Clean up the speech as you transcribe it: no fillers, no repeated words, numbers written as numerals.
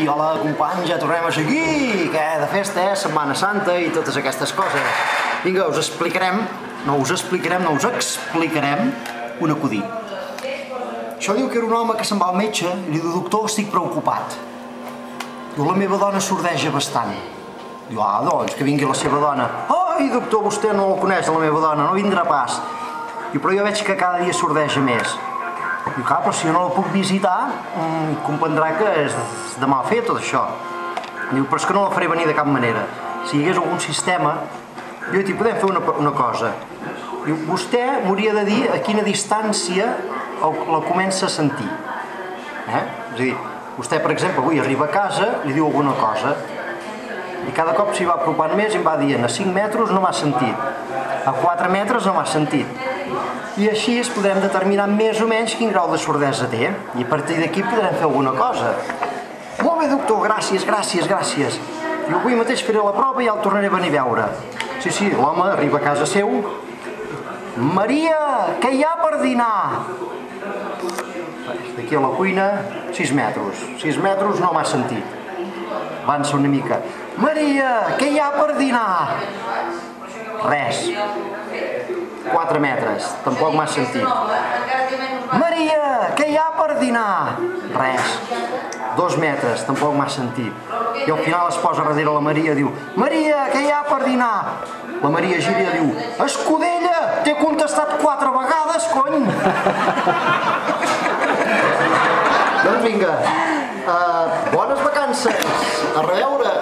i hola companys, ja tornem a seguir, que de festa, Setmana Santa i totes aquestes coses. Vinga, us explicarem un acudit. Això diu que era un home que se'n va al metge i li diu, doctor, estic preocupat. Diu, la meva dona sordeja bastant. Diu, doncs, que vingui la seva dona. Ai, doctor, vostè no la coneix, la meva dona, no vindrà pas. Diu, però jo veig que cada dia sordeja més. Diu, clar, però si jo no la puc visitar, comprendrà que és de mal fer tot això. Diu, però és que no la faré venir de cap manera. Si hi hagués algun sistema, diu, t'hi podem fer una cosa. Diu, vostè m'hauria de dir a quina distància la comença a sentir. És a dir, vostè, per exemple, avui arriba a casa, li diu alguna cosa, i cada cop s'hi va apropant més i em va dient, a 5 metres no m'ha sentit, a 4 metres no m'ha sentit. I així es podrem determinar més o menys quin grau de sordesa té, i a partir d'aquí podrem fer alguna cosa. Molt bé, doctor, gràcies. I avui mateix faré la prova i ja el tornaré a venir a veure. Sí, l'home arriba a casa seu. Maria, què hi ha per dinar? D'aquí a la cuina, 6 metres. 6 metres no m'ha sentit. Avança una mica. Maria, què hi ha per dinar? Res. 4 metres, tampoc m'ha sentit. Maria, què hi ha per dinar? Res. 2 metres, tampoc m'ha sentit. I al final es posa darrere la Maria i diu, Maria, què hi ha per dinar? La Maria gira i diu, escudella, t'he contestat 4 vegades, cony! Doncs vinga, bones vacances, a reveure!